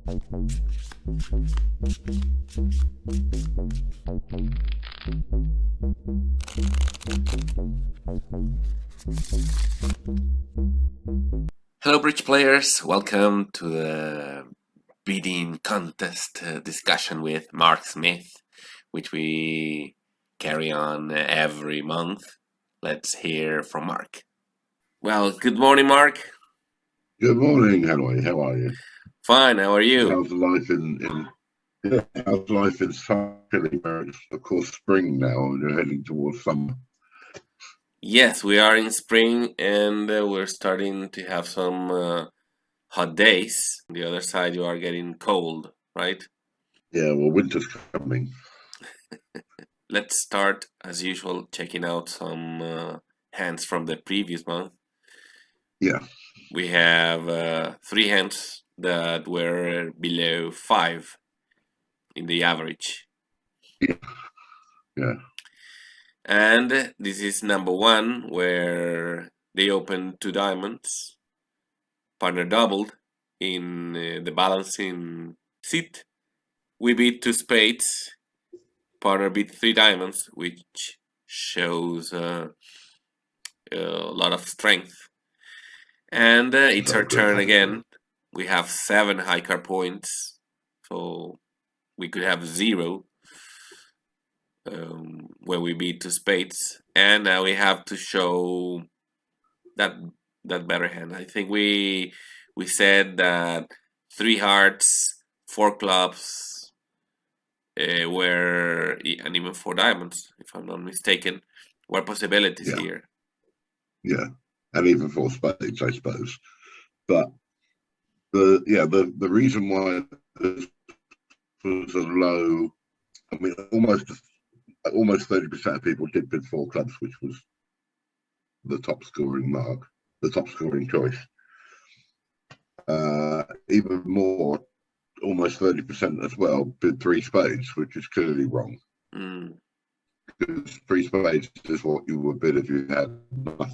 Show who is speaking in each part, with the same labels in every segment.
Speaker 1: Hello, bridge players. Welcome to the bidding contest discussion with Mark Smith, which we carry on every month. Let's hear from Mark. Well, good morning, Mark.
Speaker 2: Good morning, Hanoi. How are you?
Speaker 1: Fine. How are you?
Speaker 2: How's life how's life in Philly, where it's of course spring now and you're heading towards summer?
Speaker 1: Yes, we are in spring and we're starting to have some hot days. On the other side, you are getting cold, right?
Speaker 2: Yeah, well, winter's coming.
Speaker 1: Let's start, as usual, checking out some hands from the previous month.
Speaker 2: Yeah.
Speaker 1: We have 3 hands that were below 5 in the average.
Speaker 2: Yeah.
Speaker 1: And this is number 1, where they opened 2 diamonds. Partner doubled in the balancing seat. We beat 2 spades. Partner beat 3 diamonds, which shows a lot of strength. And it's our turn again. We have 7 high card points, so we could have 0 when we beat 2 spades. And now we have to show that better hand. I think we said that 3 hearts, 4 clubs were, and even 4 diamonds, if I'm not mistaken, were possibilities here.
Speaker 2: Yeah, and even 4 spades, I suppose. But the reason why this was a low, I mean, almost 30% of people did bid 4 clubs, which was the top scoring mark, the top scoring choice. Even more, almost 30% as well bid 3 spades, which is clearly wrong. Because 3 spades is what you would bid if you had nothing.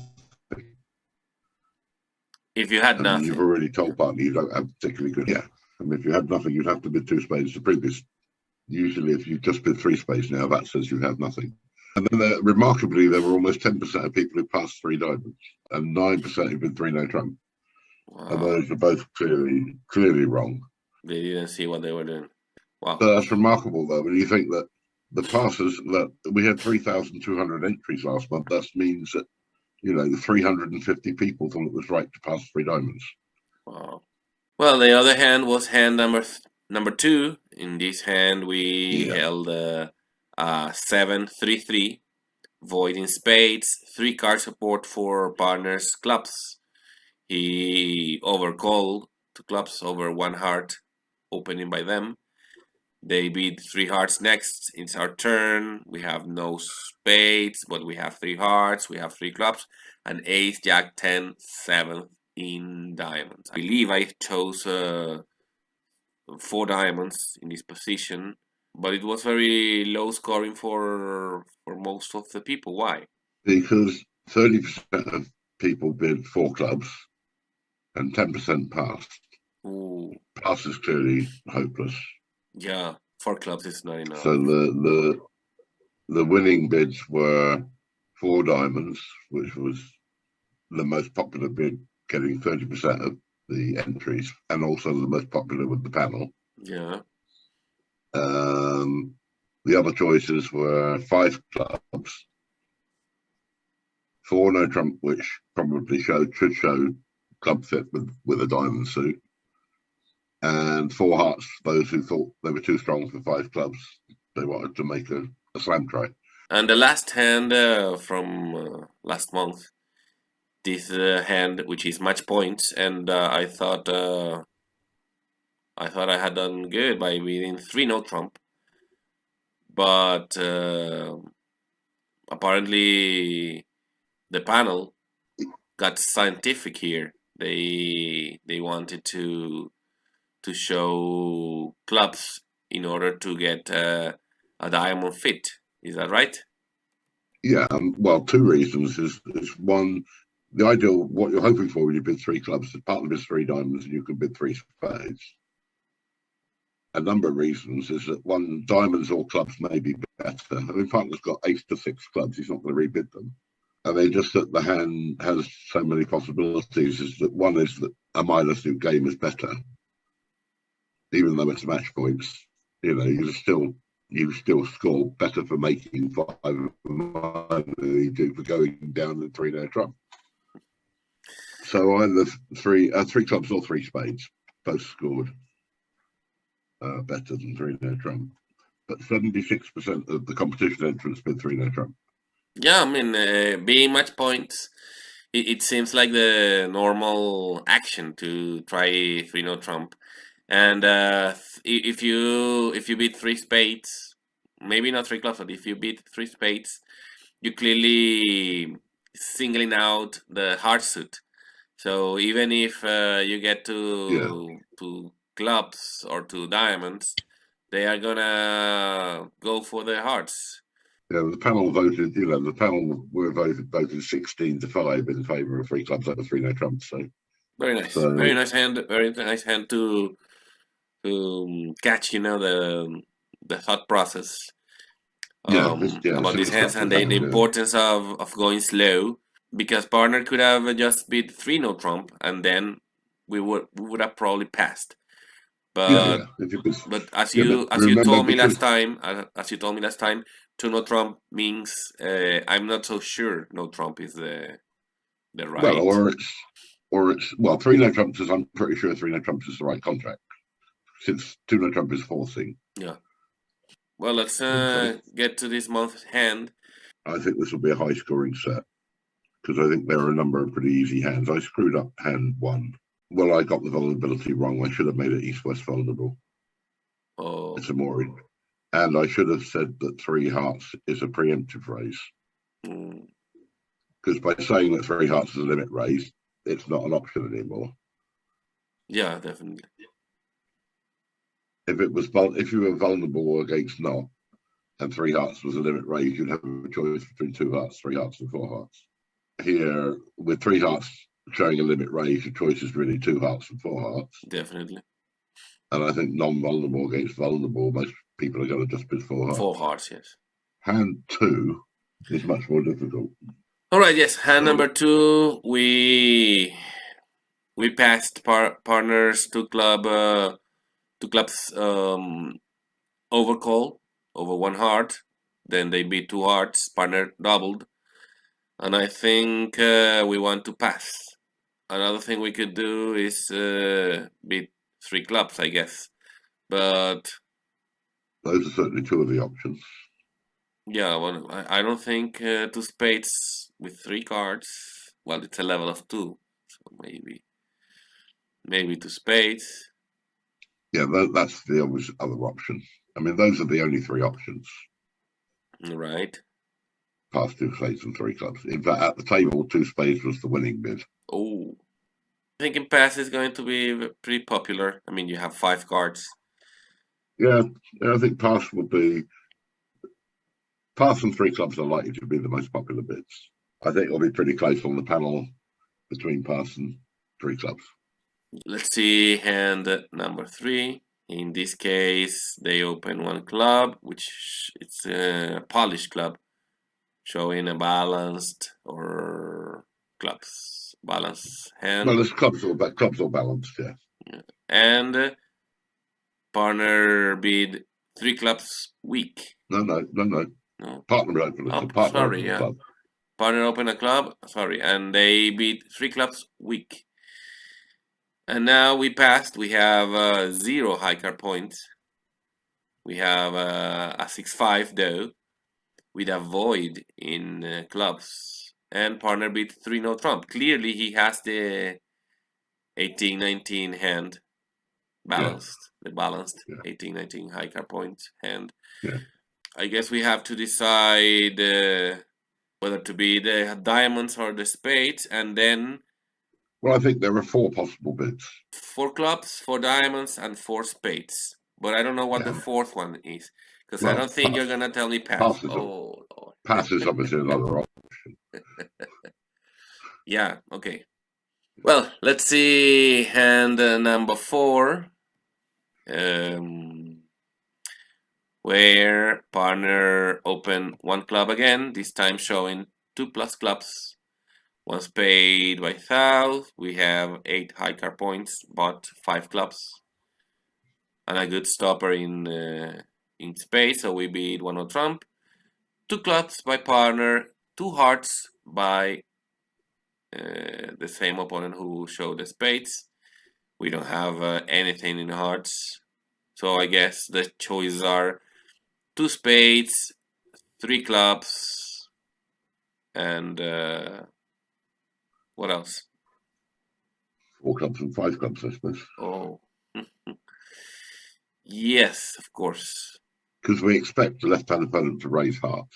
Speaker 1: If you had nothing.
Speaker 2: You've already told partner you don't have particularly good. Yeah. I mean, if you had nothing, you'd have to bid 2 spades. The previous, usually if you just bid 3 spades now, that says you have nothing. And then remarkably, there were almost 10% of people who passed 3 diamonds and 9% who bid 3 no trump. Wow. And those are both clearly wrong.
Speaker 1: They didn't see what they were doing. Wow.
Speaker 2: So that's remarkable, though, when you think that the passes, that we had 3,200 entries last month. That means that, 350 people thought it was right to pass 3 diamonds.
Speaker 1: Wow. Well, the other hand was hand number 2. In this hand, we held 7-3-3, voiding spades, 3 card support for partners clubs. He overcalled 2 clubs over 1 heart, opening by them. They beat 3 hearts next. It's our turn. We have no spades, but we have 3 hearts. We have 3 clubs. And ace, jack, 10, 7 in diamonds. I believe I chose 4 diamonds in this position, but it was very low scoring for most of the people. Why?
Speaker 2: Because 30% of people bid 4 clubs and 10% passed.
Speaker 1: Ooh.
Speaker 2: Pass is clearly hopeless.
Speaker 1: Yeah, 4 clubs is not enough.
Speaker 2: So the winning bids were 4 diamonds, which was the most popular bid, getting 30% of the entries, and also the most popular with the panel.
Speaker 1: Yeah.
Speaker 2: The other choices were 5 clubs, 4 no trump, which probably should show club fit with a diamond suit, and 4 hearts, those who thought they were too strong for 5 clubs. They wanted to make a slam try.
Speaker 1: And the last hand from last month, this hand, which is match points, and I thought I had done good by winning 3 no trump, but apparently the panel got scientific here. They wanted to show clubs in order to get a diamond fit. Is that right?
Speaker 2: Yeah, well, 2 reasons. Is one, the ideal, what you're hoping for when you bid 3 clubs is partly bid 3 diamonds and you can bid 3 spades. a number of reasons is that one, diamonds or clubs may be better. I mean, partner's got ace to six clubs. He's not going to rebid them. I mean, just that the hand has so many possibilities is that one is that a minor suit game is better, even though it's match points. You know, you still score better for making five of minor than you do for going down the three-no trump. So either three clubs or three spades, both scored better than three-no trump. But 76% of the competition entrants bid three-no trump.
Speaker 1: Yeah, I mean, being match points, it seems like the normal action to try three no trump, and if you beat three spades, maybe not three clubs, but if you beat three spades, you clearly singling out the hard suit. So even if you get
Speaker 2: Yeah.
Speaker 1: to clubs or to diamonds, they are gonna go for the hearts.
Speaker 2: Yeah, the panel voted. You know, the panel were voted 16-5 in favour of three clubs over three no trump. So
Speaker 1: Very nice hand, very nice hand to catch. You know the thought process about these
Speaker 2: it's
Speaker 1: hands and
Speaker 2: structured
Speaker 1: the
Speaker 2: hand. Yeah.
Speaker 1: importance of going slow, because partner could have just beat three no trump and then we would have probably passed.
Speaker 2: Yeah.
Speaker 1: But
Speaker 2: If you could,
Speaker 1: but as
Speaker 2: yeah, but
Speaker 1: you
Speaker 2: remember
Speaker 1: told me
Speaker 2: because
Speaker 1: last time, two no trump means I'm not so sure no trump is the
Speaker 2: well,
Speaker 1: right.
Speaker 2: or it's three no trumps is, I'm pretty sure three no trumps is the right contract since two no trump is forcing.
Speaker 1: Yeah. Well, let's
Speaker 2: Okay.
Speaker 1: get to this month's hand.
Speaker 2: I think this will be a high scoring set because I think there are a number of pretty easy hands. I screwed up hand one. Well, I got the vulnerability wrong. I should have made it east-west vulnerable.
Speaker 1: Oh,
Speaker 2: It's a more, and I should have said that three hearts is a preemptive raise.
Speaker 1: mm,
Speaker 2: Because by saying that three hearts is a limit raise, it's not an option anymore.
Speaker 1: yeah, definitely.
Speaker 2: If you were vulnerable against not, and three hearts was a limit raise, you'd have a choice between two hearts, three hearts, and four hearts. Here, with three hearts showing a limit raise, your choice is really two hearts and four hearts.
Speaker 1: Definitely.
Speaker 2: And I think non-vulnerable against vulnerable, most people are going to just bid four hearts.
Speaker 1: Four hearts, yes.
Speaker 2: Hand two is much more difficult.
Speaker 1: All right, yes. Hand number two, we passed partners to clubs overcall over one heart. Then they beat two hearts. Partner doubled, and I think we want to pass. Another thing we could do is beat three clubs, I guess. But
Speaker 2: Those are certainly two of the options.
Speaker 1: yeah, well, I don't think two spades with three cards. Well, it's a level of two, so maybe two spades.
Speaker 2: Yeah, that's the other option. I mean, those are the only three options.
Speaker 1: Right.
Speaker 2: Past two spades and three clubs. In fact, at the table, two spades was the winning bid.
Speaker 1: Oh, thinking pass is going to be pretty popular. I mean, you have five cards.
Speaker 2: Yeah, I think pass would be. Pass and three clubs are likely to be the most popular bids. I think it'll be pretty close on the panel between pass and three clubs.
Speaker 1: Let's see hand number three. In this case, they open one club, which it's a polished club, showing a balanced or clubs balance hand.
Speaker 2: Well, there's clubs all balanced, yeah.
Speaker 1: And partner bid three clubs weak.
Speaker 2: No. Partner open a club.
Speaker 1: Partner open a club. Sorry, and they beat three clubs weak. And now we passed. We have 0 high card points. We have a 6-5 though, with a void in clubs. And partner beat 3 no trump. Clearly he has the 18-19 hand balanced. Yeah. The balanced 18-19 high card point hand.
Speaker 2: Yeah.
Speaker 1: I guess we have to decide whether to be the diamonds or the spades, and then.
Speaker 2: Well, I think there are four possible bids.
Speaker 1: 4 clubs, 4 diamonds, and 4 spades. But I don't know what the fourth one is, because I don't think you're gonna tell me pass.
Speaker 2: Pass is obviously another option.
Speaker 1: Yeah. Okay. Well, let's see hand number 4. where partner opened one club again, this time showing 2+ clubs. One spade by south. We have 8 high card points, but 5 clubs. And a good stopper in spade, so we beat 1 on trump. 2 clubs by partner, 2 hearts by the same opponent who showed the spades. We don't have anything in hearts, so I guess the choices are 2 spades, 3 clubs, and what else?
Speaker 2: 4 clubs and 5 clubs, I suppose.
Speaker 1: Oh, yes, of course.
Speaker 2: Because we expect the left-hand opponent to raise hearts.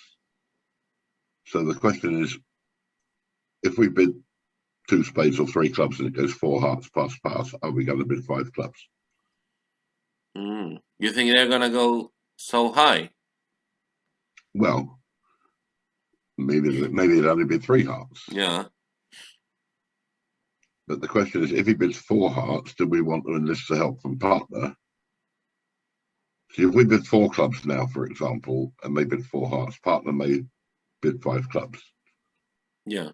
Speaker 2: So the question is, if we bid 2 spades or 3 clubs and it goes 4 hearts pass, are we going to bid 5 clubs?
Speaker 1: You think they're gonna go so high?
Speaker 2: Well, maybe it'll only bid 3 hearts.
Speaker 1: Yeah.
Speaker 2: But the question is, if he bids 4 hearts, do we want to enlist the help from partner? So if we bid 4 clubs now, for example, and they bid 4 hearts, partner may bid 5 clubs.
Speaker 1: Yeah.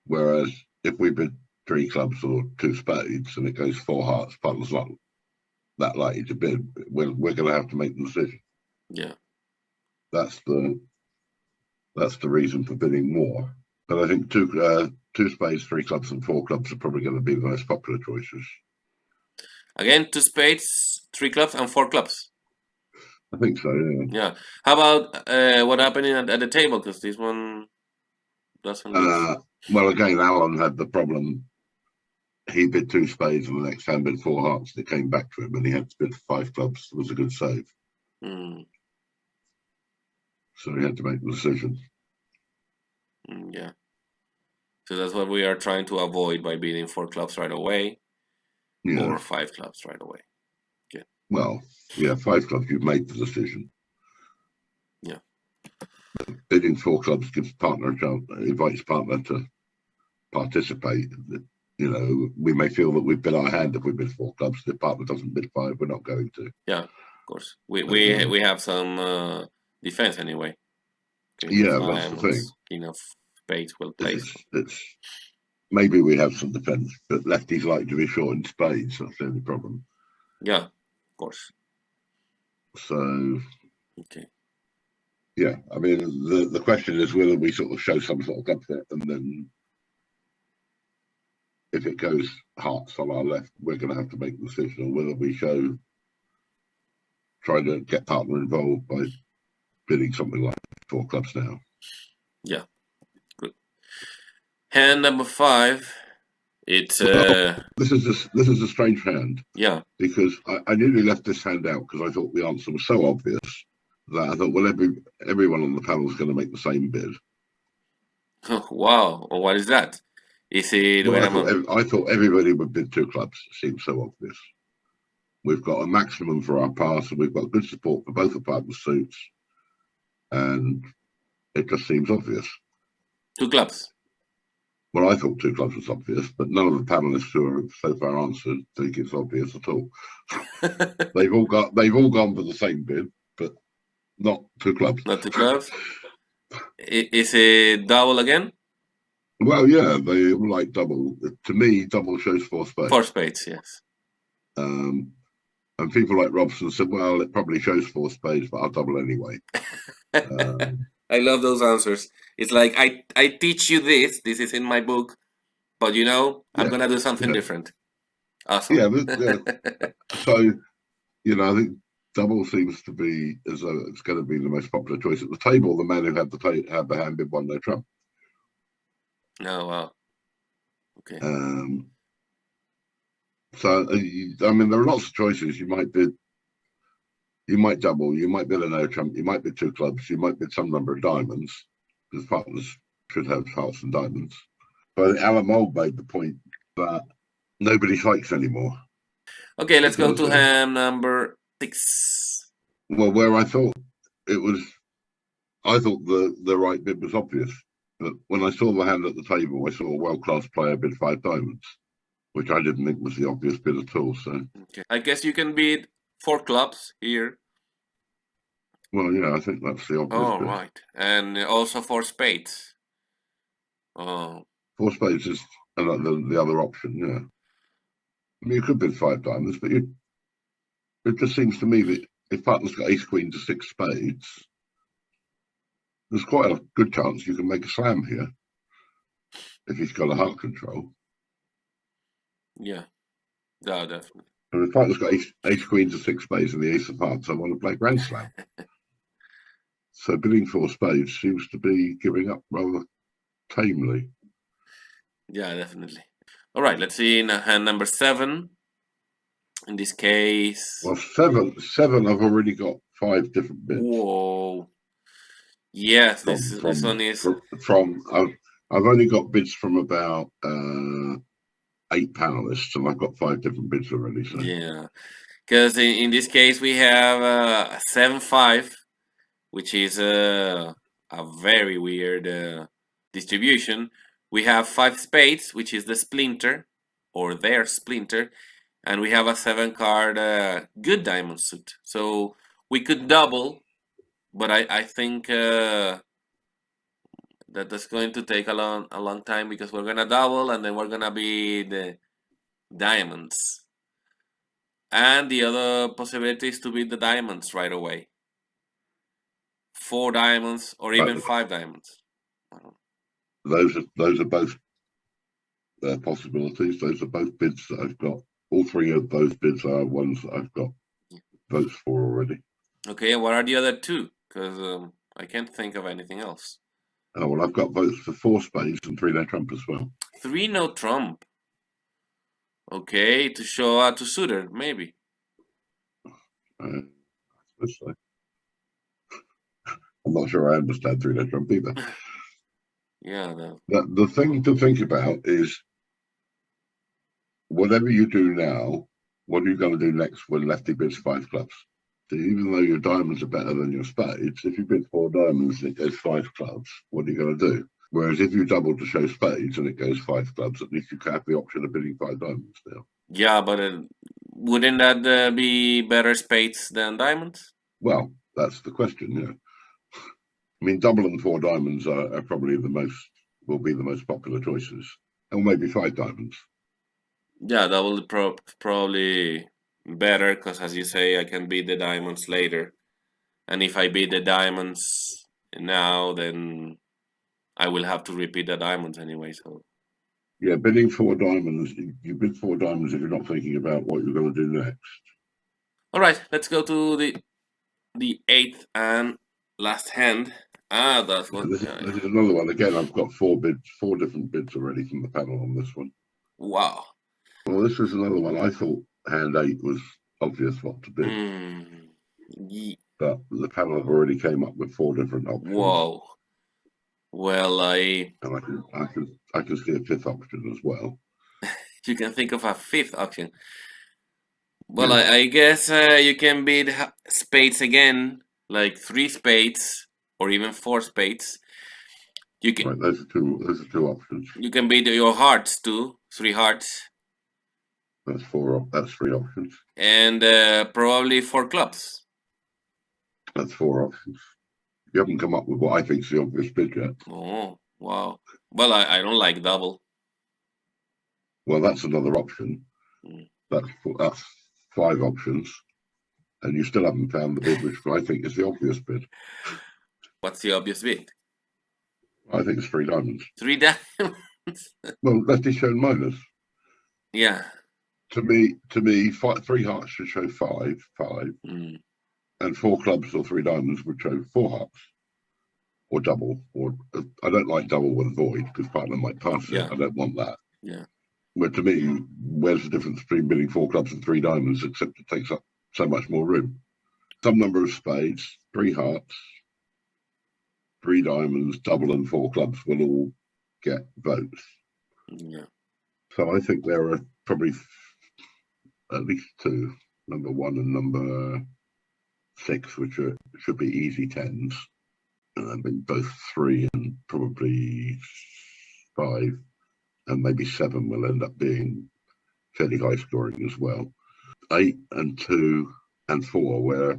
Speaker 2: Whereas if we bid 3 clubs or 2 spades and it goes 4 hearts, partner's not that likely to bid. We're going to have to make the decision.
Speaker 1: Yeah.
Speaker 2: That's the reason for bidding more. But I think 2 spades, 3 clubs, and 4 clubs are probably going to be the most popular choices.
Speaker 1: Again, 2 spades, 3 clubs, and 4 clubs.
Speaker 2: I think so. Yeah.
Speaker 1: Yeah. How about what happened at the table? Because this one doesn't look.
Speaker 2: Well, again, Alan had the problem. He bid 2 spades, and the next hand bid 4 hearts. And it came back to him, and he had to bid 5 clubs. It was a good save. So he had to make the decision.
Speaker 1: Yeah. So that's what we are trying to avoid by bidding 4 clubs right away, or 5 clubs right away. Yeah.
Speaker 2: Well, yeah, 5 clubs, you've made the decision.
Speaker 1: Yeah.
Speaker 2: Bidding 4 clubs gives partner a chance, invites partner to participate. You know, we may feel that we've bid our hand if we bid 4 clubs. If partner doesn't bid 5, we're not going to.
Speaker 1: Yeah, of course. We have some defense anyway.
Speaker 2: Yeah, that's the thing.
Speaker 1: King of spades will play.
Speaker 2: It's maybe we have some defense, but lefties like to be short in spades. That's the only problem.
Speaker 1: Yeah, of course.
Speaker 2: So,
Speaker 1: okay.
Speaker 2: Yeah, I mean, the question is whether we sort of show some sort of upset, and then if it goes hearts on our left, we're going to have to make a decision on whether we try to get partner involved by bidding something like 4 clubs now.
Speaker 1: Yeah, good. Hand number 5. It's
Speaker 2: this is a strange hand.
Speaker 1: Yeah,
Speaker 2: because I nearly left this hand out because I thought the answer was so obvious that I thought, well, everyone on the panel is going to make the same bid.
Speaker 1: Wow, what is that? Is it?
Speaker 2: Well, I thought everybody would bid 2 clubs. It seems so obvious. We've got a maximum for our pass, and we've got good support for both the partners' suits, and it just seems obvious.
Speaker 1: 2 clubs.
Speaker 2: Well, I thought 2 clubs was obvious, but none of the panelists who have so far answered think it's obvious at all. They've all gone for the same bid, but not 2 clubs.
Speaker 1: Not 2 clubs. Is it double again?
Speaker 2: Well, yeah, they like double. To me, double shows 4 spades.
Speaker 1: 4 spades, yes.
Speaker 2: And people like Robson said, well, it probably shows 4 spades, but I'll double anyway.
Speaker 1: I love those answers. It's like, I teach you this is in my book, but I'm going to do something different. Awesome.
Speaker 2: Yeah. So, I think double seems to be as though it's going to be the most popular choice at the table. The man who had the hand bid won no trump.
Speaker 1: Oh, wow. Okay.
Speaker 2: So, I mean, there are lots of choices. You might double, you might bid a no trump, you might bid 2 clubs, you might bid some number of diamonds, because partners should have hearts and diamonds. But Alan Mould made the point that nobody hikes anymore.
Speaker 1: Okay, let's go to hand number 6.
Speaker 2: Well, where I thought the right bid was obvious. But when I saw the hand at the table, I saw a world-class player bid 5 diamonds, which I didn't think was the obvious bid at all. So,
Speaker 1: okay. I guess you can bid 4 clubs here.
Speaker 2: Well, yeah, I think that's the obvious
Speaker 1: Oh,
Speaker 2: bit.
Speaker 1: right. And also for spades. Oh,
Speaker 2: Four spades is the other option. Yeah, I mean, you could bid five diamonds, but it just seems to me that if partner's got ace queen to six spades, there's quite a good chance you can make a slam here if he's got a heart control.
Speaker 1: yeah. Yeah, definitely.
Speaker 2: And if partner's got ace queen to six spades and the ace of hearts, I want to play grand slam. So bidding four spades seems to be giving up rather tamely.
Speaker 1: Yeah, definitely. All right, let's see in hand number 7. In this case,
Speaker 2: Well, seven. I've already got five different bids
Speaker 1: whoa. Yes,
Speaker 2: from
Speaker 1: this
Speaker 2: from
Speaker 1: one is,
Speaker 2: from, from I've only got bids from about eight panelists, and I've got five different bids already. So
Speaker 1: yeah. Because in this case we have a 7-5, which is a very weird distribution. We have 5 spades, which is the splinter or their splinter, and we have a 7 card good diamond suit. So we could double, but I think that's going to take a long time because we're gonna double and then we're gonna be the diamonds. And the other possibility is to beat the diamonds right away. 4 diamonds or
Speaker 2: but
Speaker 1: even 5 diamonds.
Speaker 2: those are both possibilities. Those are both bids that I've got. All three of those bids are ones that I've got votes for already.
Speaker 1: Okay, and what are the other two? Because I can't think of anything else.
Speaker 2: Oh well, I've got votes for four spades and three no trump as well.
Speaker 1: 3 no trump. Okay, to show to suitor, maybe.
Speaker 2: Uh, so. I'm not sure I understand three no trump either.
Speaker 1: Yeah,
Speaker 2: The thing to think about is whatever you do now, what are you going to do next when lefty bids five clubs? So even though your diamonds are better than your spades, if you bid four diamonds and it goes five clubs, what are you going to do? Whereas if you double to show spades and it goes five clubs, at least you have the option of bidding five diamonds now.
Speaker 1: yeah, but wouldn't that be better spades than diamonds?
Speaker 2: Well, that's the question, yeah. I mean, double and four diamonds are probably will be the most popular choices. Or maybe five diamonds.
Speaker 1: Yeah, that will probably better because, as you say, I can beat the diamonds later. And if I beat the diamonds now, then I will have to repeat the diamonds anyway. So,
Speaker 2: Yeah, bidding four diamonds, you bid four diamonds if you're not thinking about what you're going to do next.
Speaker 1: all right, let's go to the eighth and last hand. Ah, that's
Speaker 2: Yeah,
Speaker 1: what.
Speaker 2: this is another one. Again, I've got four different bids already from the panel on this one.
Speaker 1: Wow.
Speaker 2: Well, this was another one. I thought hand eight was obvious what to bid,
Speaker 1: Mm.
Speaker 2: but the panel have already came up with four different options,
Speaker 1: Whoa. Well,
Speaker 2: and I can see a fifth option as well.
Speaker 1: you can think of a fifth option. Well,
Speaker 2: Yeah,
Speaker 1: I guess you can beat spades again, like 3 spades or even 4 spades. You can
Speaker 2: right. Those are two options.
Speaker 1: you can beat your hearts too, 3 hearts,
Speaker 2: That's four. That's three options.
Speaker 1: and probably 4 clubs.
Speaker 2: That's four options. You haven't come up with what I think is the obvious bid yet.
Speaker 1: Oh, wow. Well, I don't like double.
Speaker 2: Well, that's another option.
Speaker 1: Mm.
Speaker 2: That's five options, and you still haven't found the bid, which I think is the obvious bid.
Speaker 1: What's the obvious bid?
Speaker 2: I think it's three diamonds.
Speaker 1: 3 diamonds.
Speaker 2: Well, lefty shown minus.
Speaker 1: Yeah.
Speaker 2: To me, three hearts should show five,
Speaker 1: Mm.
Speaker 2: and four clubs or three diamonds would show four hearts, or double. Or I don't like double with void because partner might pass it.
Speaker 1: Yeah.
Speaker 2: I don't want that.
Speaker 1: Yeah.
Speaker 2: But to me, where's the difference between bidding four clubs and three diamonds, except it takes up so much more room? Some number of spades, three hearts, three diamonds, double, and four clubs will all get votes.
Speaker 1: Yeah.
Speaker 2: So I think there are probably at least two, number one and number six, which should be easy tens. And I think both three and probably five and maybe seven will end up being fairly high scoring as well. Eight and two and four, where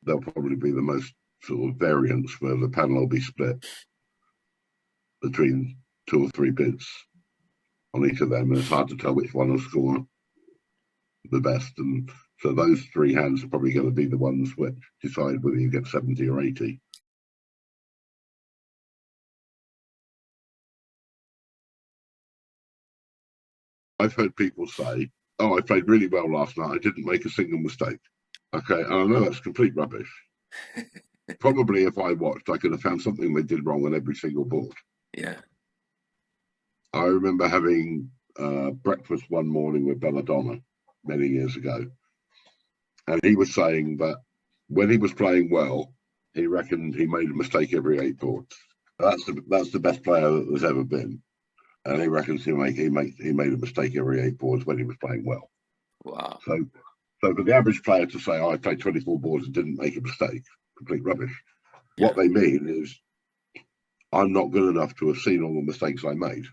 Speaker 2: there'll probably be the most sort of variance where the panel will be split between 2 or 3 bids on each of them, and it's hard to tell which one will score the best. And so those 3 hands are probably going to be the ones which decide whether you get 70 or 80. I've heard people say, "Oh, I played really well last night. I didn't make a single mistake." Okay, and I know that's complete rubbish. Probably if I watched, I could have found something they did wrong on every single board.
Speaker 1: Yeah.
Speaker 2: I remember having breakfast one morning with Belladonna many years ago, and he was saying that when he was playing well, he reckoned he made a mistake every 8 boards. That's the best player that there's ever been, and he reckons he made a mistake every 8 boards when he was playing well.
Speaker 1: Wow.
Speaker 2: So for the average player to say, "Oh, I played 24 boards and didn't make a mistake," complete rubbish.
Speaker 1: Yeah.
Speaker 2: What they mean is, I'm not good enough to have seen all the mistakes I made.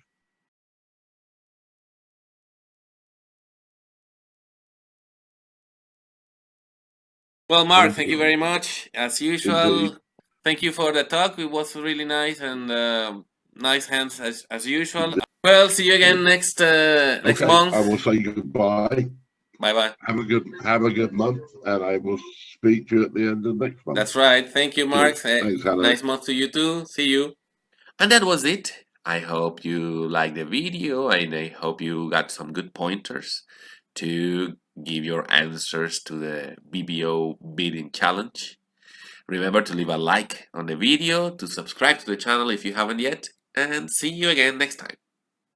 Speaker 1: Well, Mark, thank you very much. As usual,
Speaker 2: Indeed.
Speaker 1: thank you for the talk. It was really nice and nice hands as usual. Well, see you again next next
Speaker 2: Okay,
Speaker 1: month.
Speaker 2: I will say goodbye.
Speaker 1: Bye bye.
Speaker 2: Have a good month, and I will speak to you at the end of next month.
Speaker 1: That's right. Thank you, Mark.
Speaker 2: Thanks, Hannah.
Speaker 1: Nice month to you too. See you. And that was it. I hope you liked the video, and I hope you got some good pointers to give your answers to the BBO bidding challenge. Remember to leave a like on the video, to subscribe to the channel if you haven't yet, and see you again next time.